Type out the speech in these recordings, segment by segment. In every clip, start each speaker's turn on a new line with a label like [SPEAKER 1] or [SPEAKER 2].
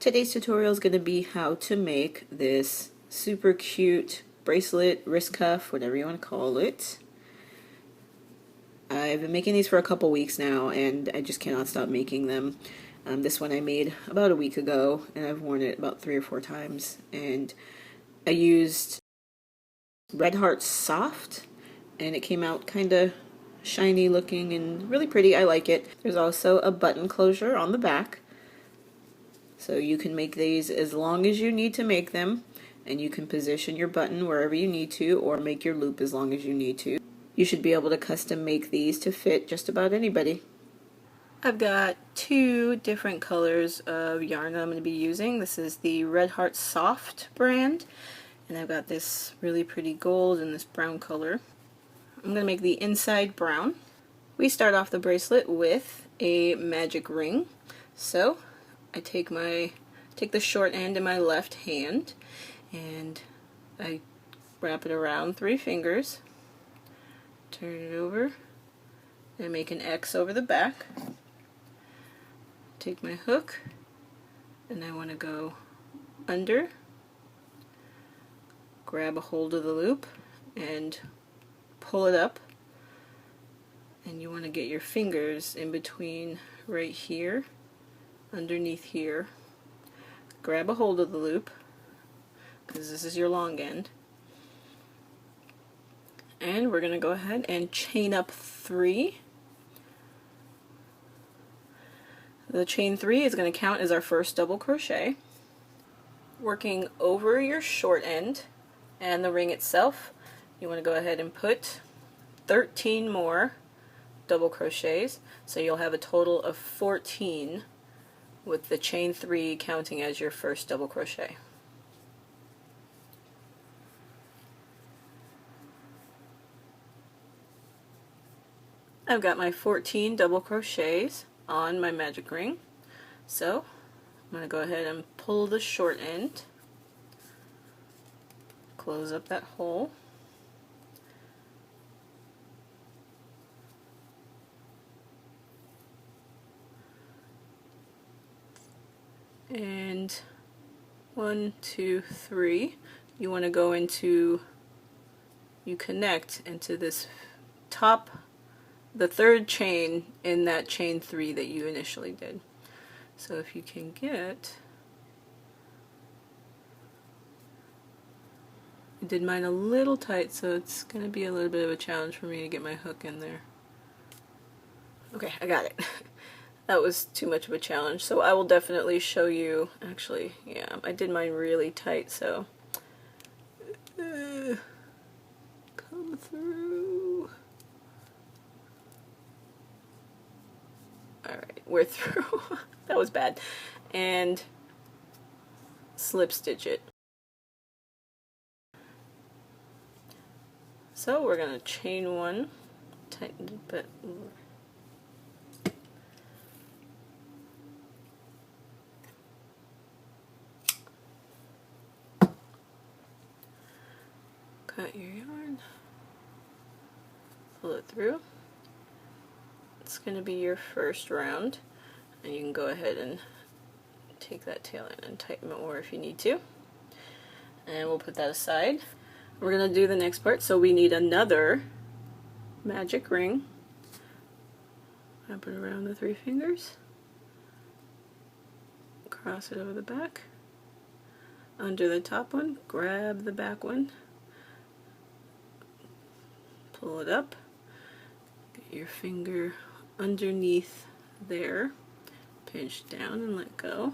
[SPEAKER 1] Today's tutorial is going to be how to make this super cute bracelet, wrist cuff, whatever you want to call it. I've been making these for a couple weeks now and I just cannot stop making them. This one I made about a week ago and I've worn it about 3 or 4 times, and I used Red Heart Soft and it came out kind of shiny looking and really pretty. I like it. There's also a button closure on the back, so you can make these as long as you need to make them, and you can position your button wherever you need to or make your loop as long as you need to. You should be able to custom make these to fit just about anybody. I've got 2 different colors of yarn that I'm going to be using. This is the Red Heart Soft brand, and I've got this really pretty gold and this brown color. I'm going to make the inside brown. We start off the bracelet with a magic ring. So I take the short end in my left hand and I wrap it around 3 fingers, turn it over, and make an X over the back. Take my hook and I want to go under, grab a hold of the loop and pull it up, and you want to get your fingers in between right here, underneath here. Grab a hold of the loop because this is your long end, and we're going to go ahead and chain up 3. The chain 3 is going to count as our first double crochet. Working over your short end and the ring itself, you want to go ahead and put 13 more double crochets, so you'll have a total of 14 with the chain 3 counting as your first double crochet. I've got my 14 double crochets on my magic ring, so I'm going to go ahead and pull the short end, close up that hole, and 1, 2, 3, you want to go into, you connect into this top, the 3rd chain in that chain 3 that you initially did. So if you can get, I did mine a little tight, so it's going to be a little bit of a challenge for me to get my hook in there. Okay, I got it. That was too much of a challenge, so I will definitely show you. Actually, yeah, I did mine really tight, so come through. Alright, we're through. That was bad. And slip stitch it. So we're going to chain 1, tighten it a bit more. Cut your yarn, pull it through. It's going to be your first round, and you can go ahead and take that tail in and tighten it more if you need to. And we'll put that aside. We're going to do the next part, so we need another magic ring. Wrap it around the 3 fingers, cross it over the back, under the top one, grab the back one, pull it up, get your finger underneath there, pinch down and let go.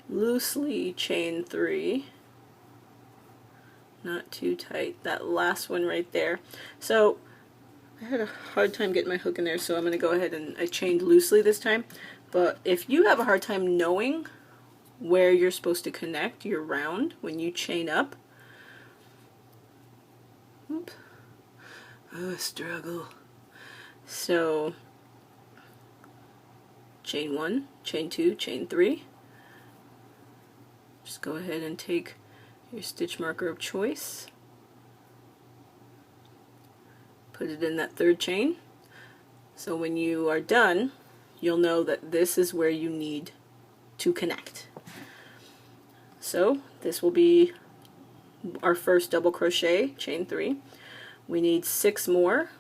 [SPEAKER 1] Loosely chain 3, not too tight, that last one right there. So I had a hard time getting my hook in there, so I'm going to go ahead and I chained loosely this time. But if you have a hard time knowing where you're supposed to connect your round when you chain up, oops, oh, struggle. So chain 1, chain 2, chain 3. Just go ahead and take your stitch marker of choice, put it in that 3rd chain, So when you are done, you'll know that this is where you need to connect. So this will be our first double crochet, chain 3. We need 6 more.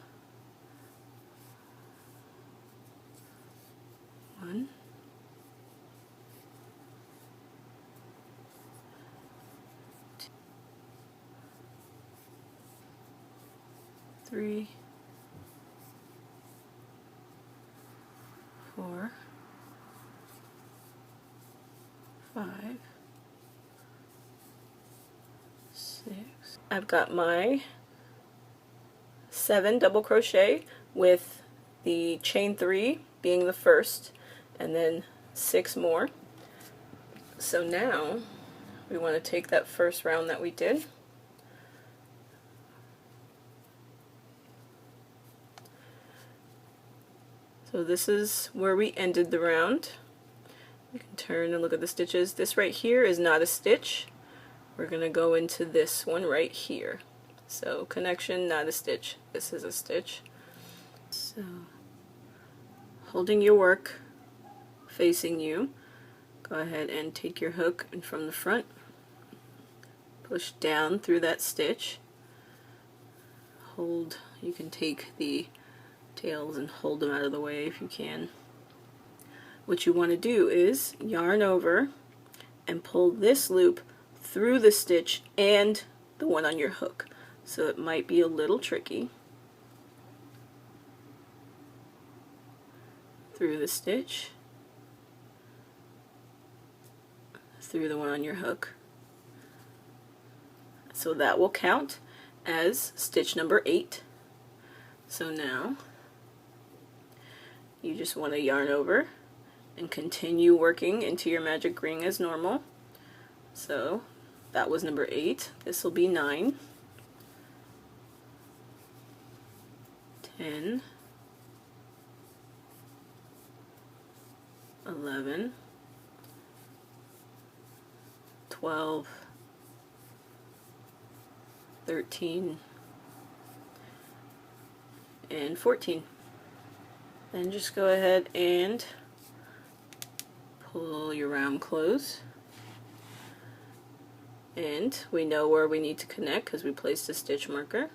[SPEAKER 1] 1, 2, 3, 4, 5, 6. I've got my 7 double crochet with the chain 3 being the first, and then 6 more. So now we want to take that first round that we did, so this is where we ended the round. You can turn and look at the stitches. This right here is not a stitch. We're going to go into this one right here. So connection, not a stitch. This is a stitch. So holding your work facing you, go ahead and take your hook and from the front push down through that stitch. Hold, you can take the tails and hold them out of the way if you can. What you want to do is yarn over and pull this loop through the stitch and the one on your hook. So it might be a little tricky. Through the stitch, through the one on your hook. So that will count as stitch number 8. So now you just want to yarn over and continue working into your magic ring as normal. So that was number 8. This will be 9, 10, 11, 12, 13, and 14. Then just go ahead and pull your round close. And we know where we need to connect because we placed a stitch marker.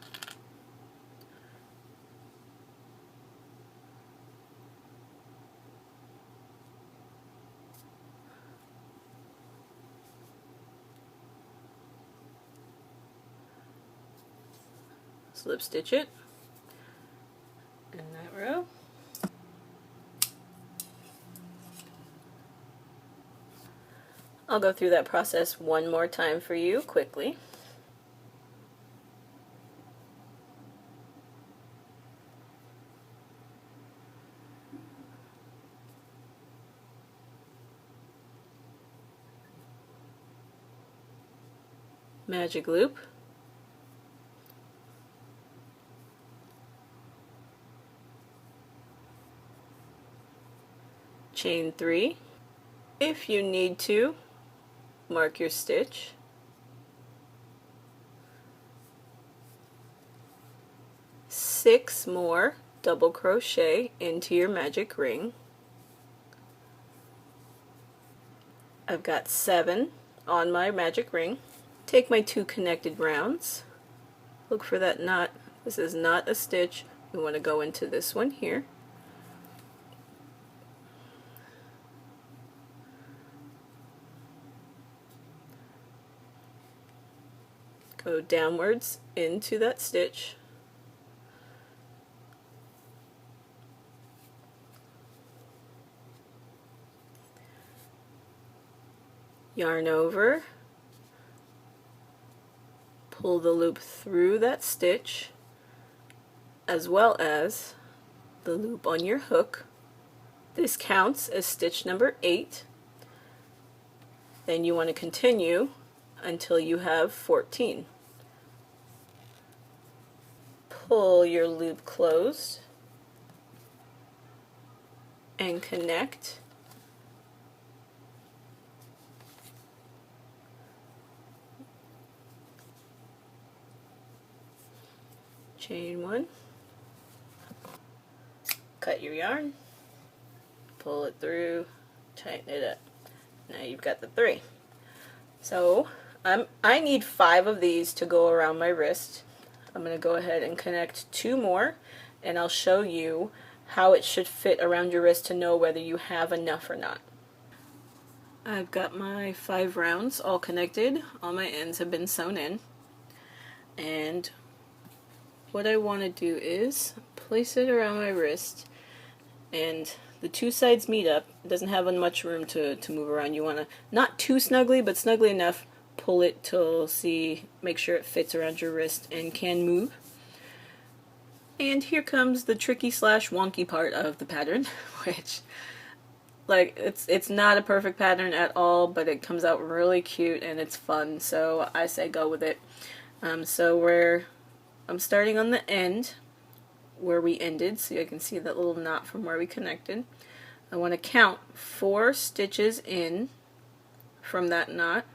[SPEAKER 1] Slip stitch it in that row. I'll go through that process one more time for you quickly. Magic loop, chain 3. If you need to, mark your stitch. Six more double crochet into your magic ring. I've got 7 on my magic ring. Take my 2 connected rounds. Look for that knot. This is not a stitch. We want to go into this one here. Go downwards into that stitch. Yarn over, pull the loop through that stitch as well as the loop on your hook. This counts as stitch number 8. Then you want to continue until you have 14. Pull your loop closed and connect. Chain 1, cut your yarn, pull it through, tighten it up. Now you've got the 3. So I need 5 of these to go around my wrist. I'm going to go ahead and connect 2 more, and I'll show you how it should fit around your wrist to know whether you have enough or not. I've got my 5 rounds all connected. All my ends have been sewn in. And what I want to do is place it around my wrist, and the 2 sides meet up. It doesn't have much room to move around. You want to, not too snugly, but snugly enough, pull it till make sure it fits around your wrist and can move. And here comes the tricky / wonky part of the pattern, which, like, it's not a perfect pattern at all, but it comes out really cute and it's fun, so I say go with it. So I'm starting on the end where we ended, so you can see that little knot from where we connected. I want to count 4 stitches in from that knot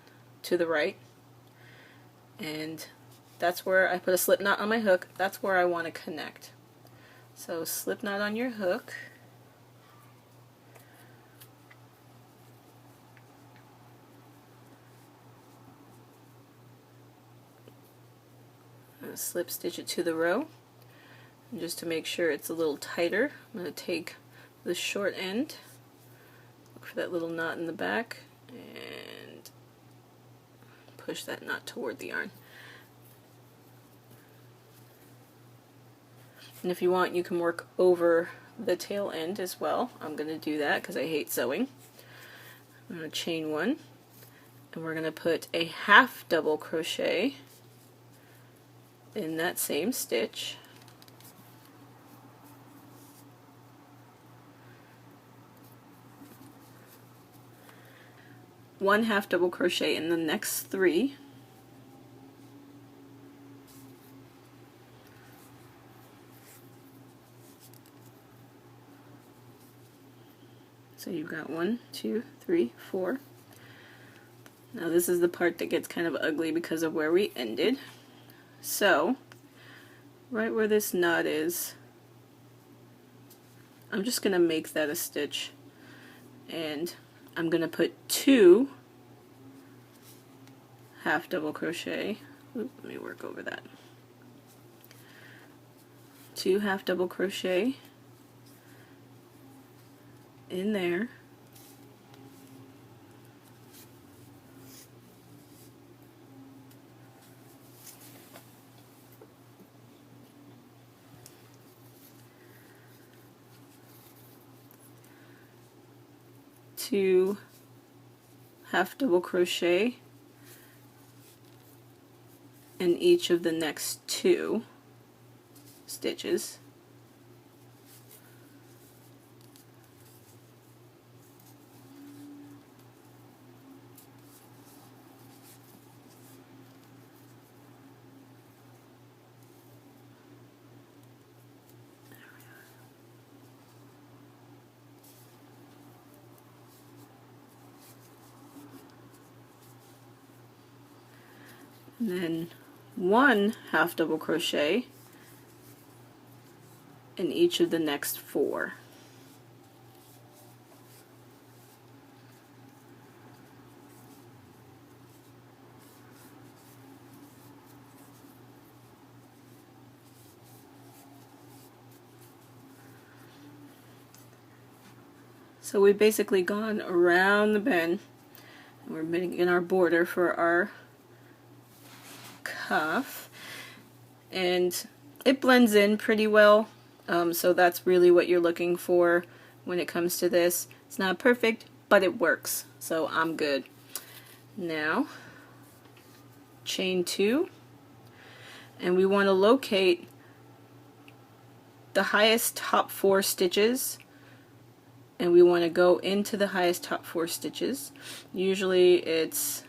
[SPEAKER 1] to the right, and that's where I put a slip knot on my hook. That's where I want to connect. So slip knot on your hook, slip stitch it to the row. And just to make sure it's a little tighter, I'm going to take the short end, look for that little knot in the back, and push that knot toward the yarn. And if you want, you can work over the tail end as well. I'm going to do that because I hate sewing. I'm going to chain 1, and we're going to put a half double crochet in that same stitch. One half double crochet in the next 3. So you've got 1, 2, 3, 4. Now this is the part that gets kind of ugly because of where we ended. So right where this knot is, I'm just going to make that a stitch, and I'm going to put 2 half double crochet. Let me work over that. 2 half double crochet in there. Two half double crochet in each of the next 2 stitches. And then 1 half double crochet in each of the next 4. So we've basically gone around the bend, and we're making our border for our cuff, and it blends in pretty well, so that's really what you're looking for when it comes to this. It's not perfect, but it works, so I'm good. Now chain 2, and we want to locate the highest top 4 stitches, and we want to go into the highest top 4 stitches. Usually it's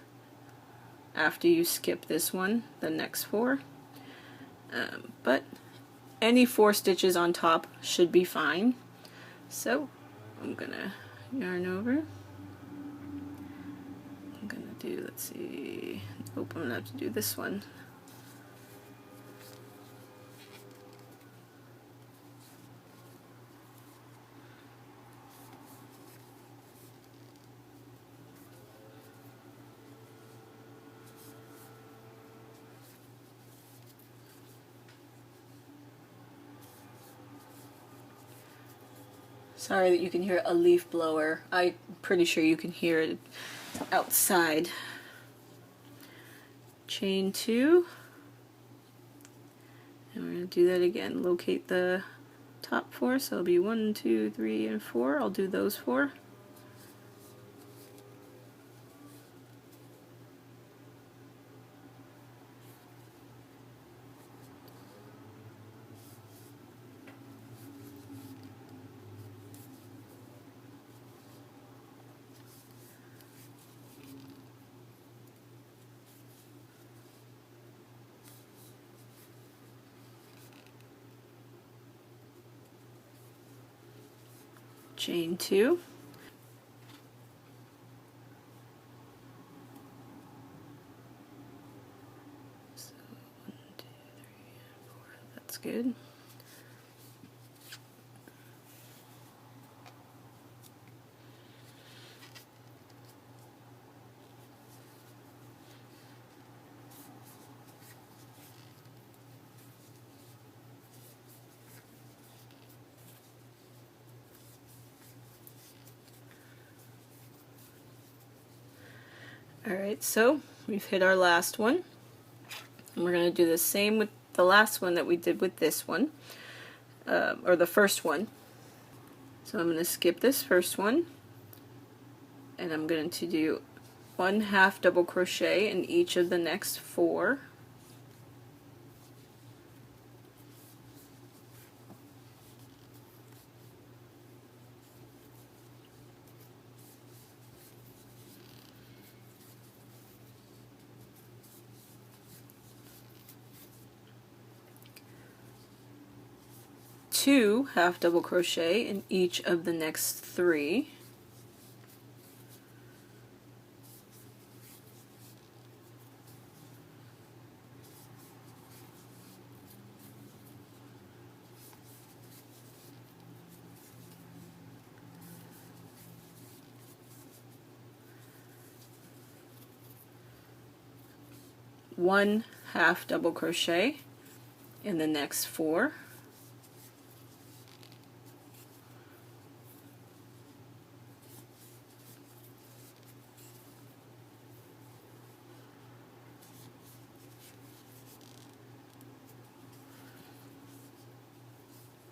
[SPEAKER 1] after you skip this one, the next 4, but any 4 stitches on top should be fine. So I'm gonna yarn over. I'm gonna do, let's see, nope, I'm gonna have to do this one. Sorry that you can hear a leaf blower. I'm pretty sure you can hear it outside. Chain 2, and we're going to do that again. Locate the top 4, so it'll be 1, 2, 3, and 4. I'll do those 4. Chain 2, so 1, 2, 3, and 4. That's good. Alright, so we've hit our last one, and we're going to do the same with the last one that we did with this one, or the first one. So I'm going to skip this first one, and I'm going to do 1 half double crochet in each of the next 4. Two half double crochet in each of the next 3. One half double crochet in the next 4.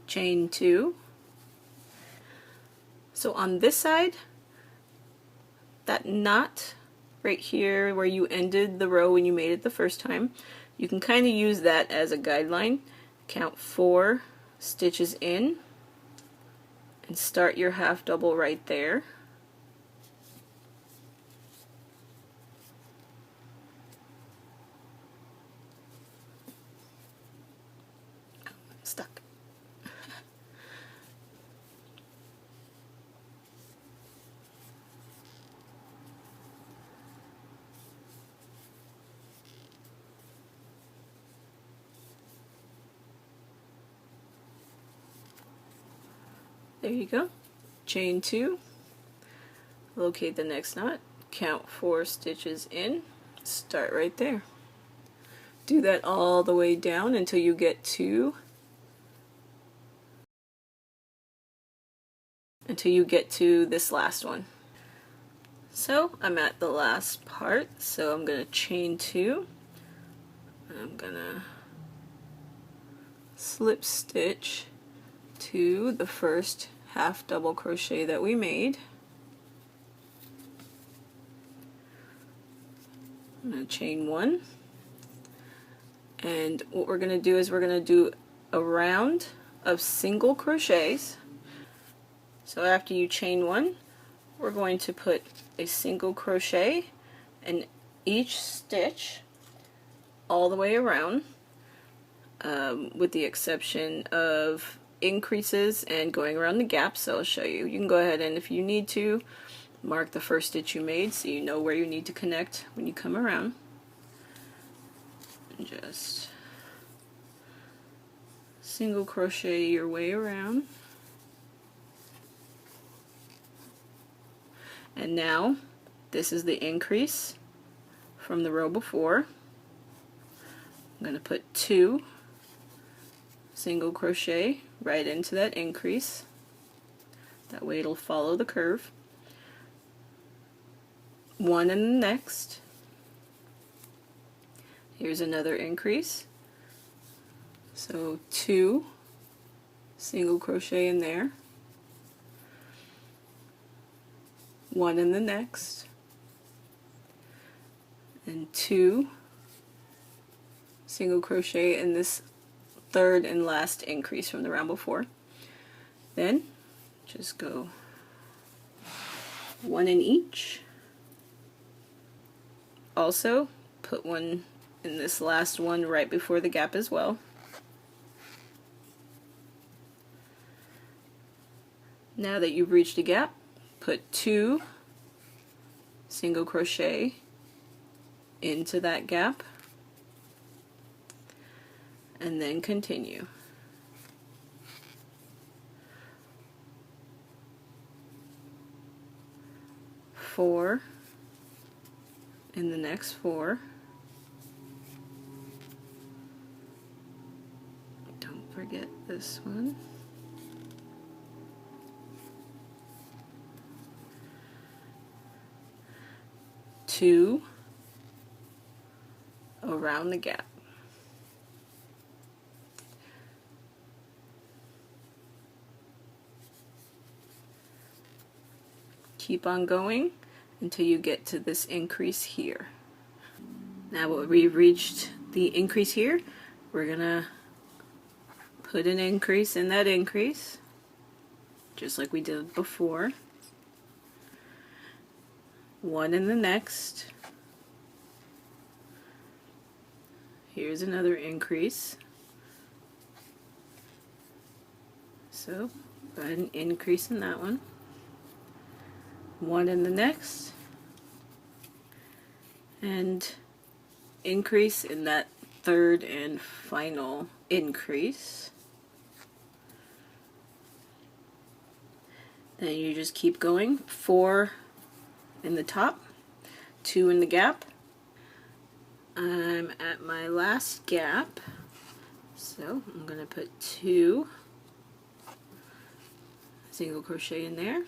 [SPEAKER 1] Chain 2. So on this side, that knot right here where you ended the row when you made it the first time, you can kind of use that as a guideline. Count 4 stitches in and start your half double right there. Stuck. There you go. Chain 2, locate the next knot, count 4 stitches in, start right there. Do that all the way down until you get to this last one. So I'm at the last part, so I'm going to chain 2. I'm going to slip stitch to the first half double crochet that we made. I'm going to chain 1, and what we're going to do is we're going to do a round of single crochets. So after you chain 1, we're going to put a single crochet in each stitch all the way around, with the exception of increases and going around the gaps. So I'll show you. You can go ahead and, if you need to, mark the first stitch you made so you know where you need to connect when you come around. And just single crochet your way around. And now this is the increase from the row before. I'm going to put 2 single crochet right into that increase. That way it'll follow the curve. One in the next. Here's another increase. So 2 single crochet in there. 1 in the next. And 2 single crochet in this third and last increase from the round before. Then just go 1 in each. Also put 1 in this last one right before the gap as well. Now that you've reached a gap, put 2 single crochet into that gap and then continue. 4 in the next 4. Don't forget this one. 2 around the gap. Keep on going until you get to this increase here. Now that we've reached the increase here, we're gonna put an increase in that increase, just like we did before. 1 in the next. Here's another increase. So go ahead and increase in that one. 1 in the next. And increase in that third and final increase. Then you just keep going. 4 in the top, 2 in the gap. I'm at my last gap, so I'm going to put 2 single crochet in there.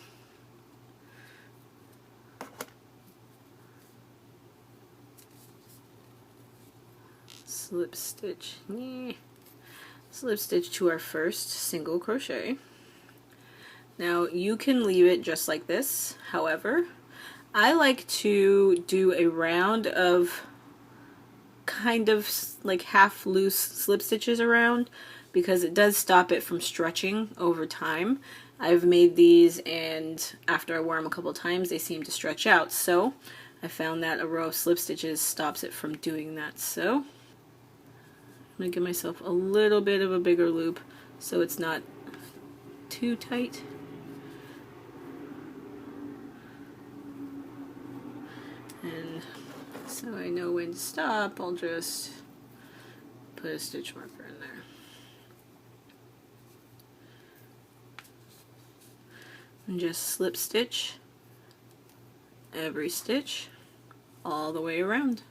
[SPEAKER 1] Slip stitch, slip stitch to our first single crochet. Now you can leave it just like this, however, I like to do a round of kind of like half loose slip stitches around because it does stop it from stretching over time. I've made these and after I wear them a couple times they seem to stretch out, so I found that a row of slip stitches stops it from doing that. So I'm going to give myself a little bit of a bigger loop so it's not too tight. And so I know when to stop, I'll just put a stitch marker in there. And just slip stitch every stitch all the way around.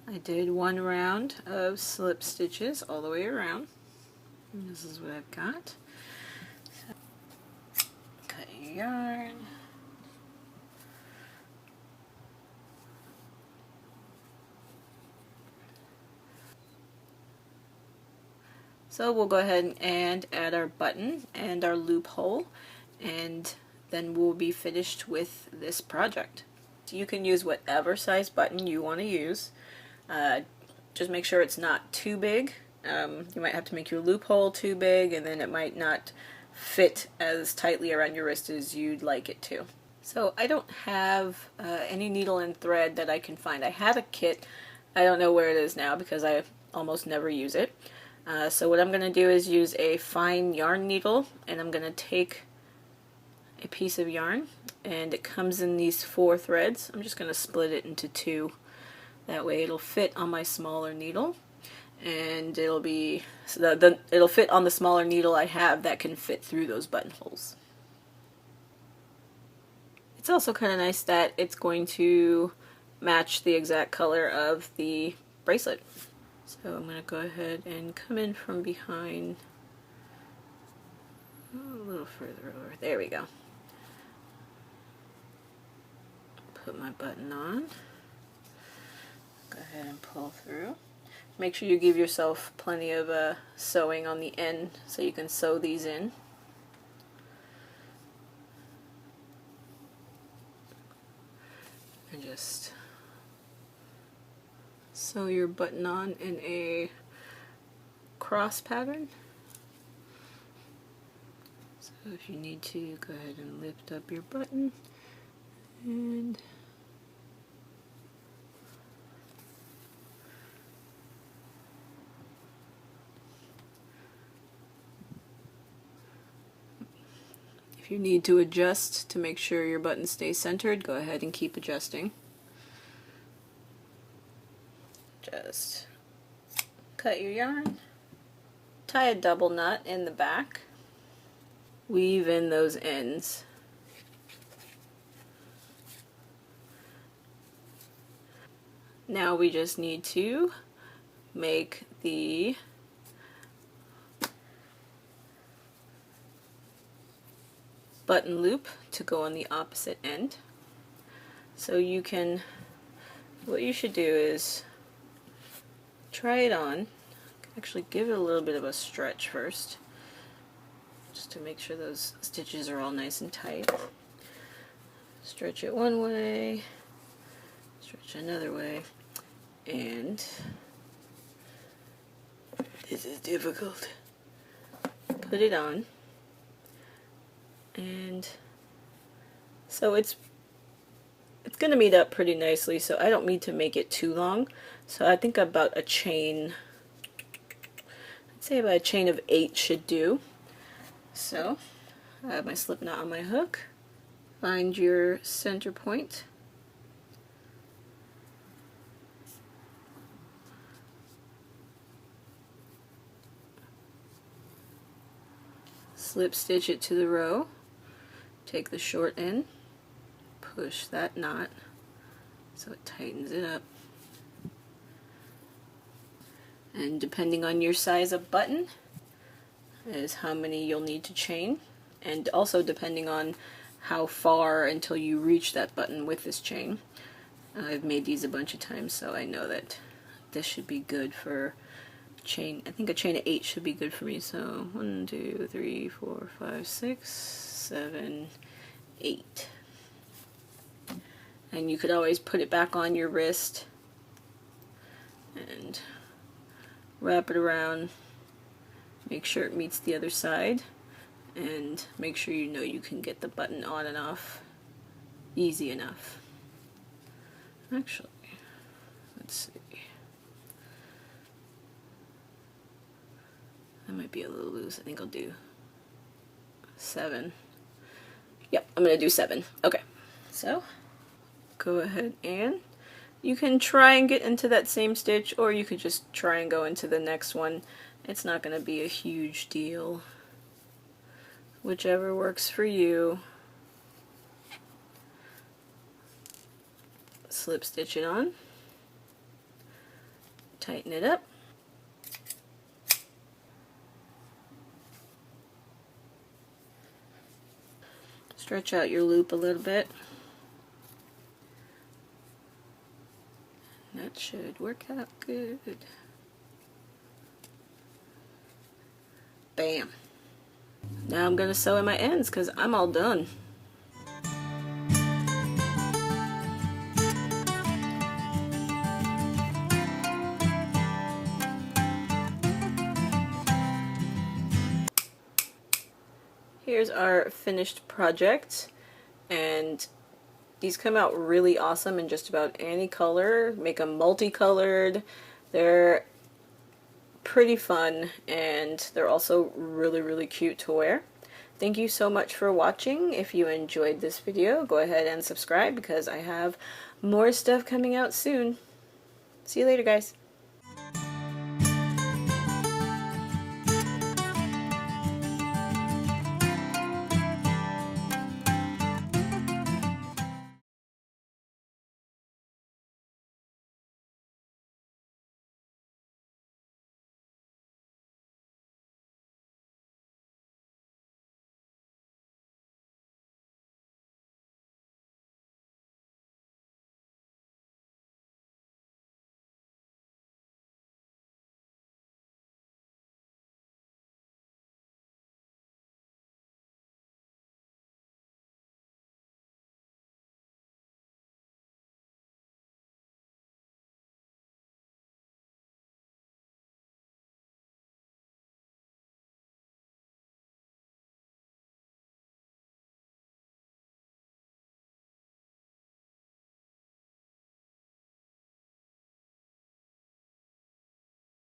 [SPEAKER 1] I did 1 round of slip stitches all the way around. And this is what I've got. So, cut your yarn. So we'll go ahead and add our button and our loophole, and then we'll be finished with this project. So you can use whatever size button you want to use. Just make sure it's not too big. You might have to make your loophole too big and then it might not fit as tightly around your wrist as you'd like it to. So I don't have any needle and thread that I can find. I had a kit. I don't know where it is now because I almost never use it. So what I'm going to do is use a fine yarn needle, and I'm going to take a piece of yarn, and it comes in these 4 threads. I'm just going to split it into 2. That way it'll fit on my smaller needle, and it'll be it'll fit on the smaller needle I have that can fit through those buttonholes. It's also kind of nice that it's going to match the exact color of the bracelet. So I'm going to go ahead and come in from behind a little further over. There we go. Put my button on. Go ahead and pull through. Make sure you give yourself plenty of sewing on the end so you can sew these in. And just sew your button on in a cross pattern. So if you need to, go ahead and lift up your button and if you need to adjust to make sure your button stays centered, go ahead and keep adjusting. Just cut your yarn, tie a double knot in the back, weave in those ends. Now we just need to make the button loop to go on the opposite end. So you can, what you should do is try it on. Actually give it a little bit of a stretch first, just to make sure those stitches are all nice and tight. Stretch it one way, stretch another way, and this is difficult. Put it on. And so it's going to meet up pretty nicely, so I don't need to make it too long. So I think about a chain, I'd say about a chain of 8 should do. So I have my slip knot on my hook. Find your center point. Slip stitch it to the row. Take the short end, push that knot so it tightens it up. And depending on your size of button is how many you'll need to chain, and also depending on how far until you reach that button with this chain. I've made these a bunch of times, so I know that this should be good for chain. I think a chain of 8 should be good for me. So 1, 2, 3, 4, 5, 6, 7, 8. And you could always put it back on your wrist and wrap it around. Make sure it meets the other side, and make sure you know you can get the button on and off easy enough. Actually, let's see. That might be a little loose. I think I'll do 7. Yep, I'm going to do 7. Okay, so go ahead and you can try and get into that same stitch, or you could just try and go into the next one. It's not going to be a huge deal. Whichever works for you. Slip stitch it on. Tighten it up. Stretch out your loop a little bit. That should work out good. Bam. Now I'm going to sew in my ends because I'm all done. Here's our finished project, and these come out really awesome in just about any color. Make them multicolored. They're pretty fun, and they're also really cute to wear. Thank you so much for watching. If you enjoyed this video, go ahead and subscribe because I have more stuff coming out soon. See you later, guys.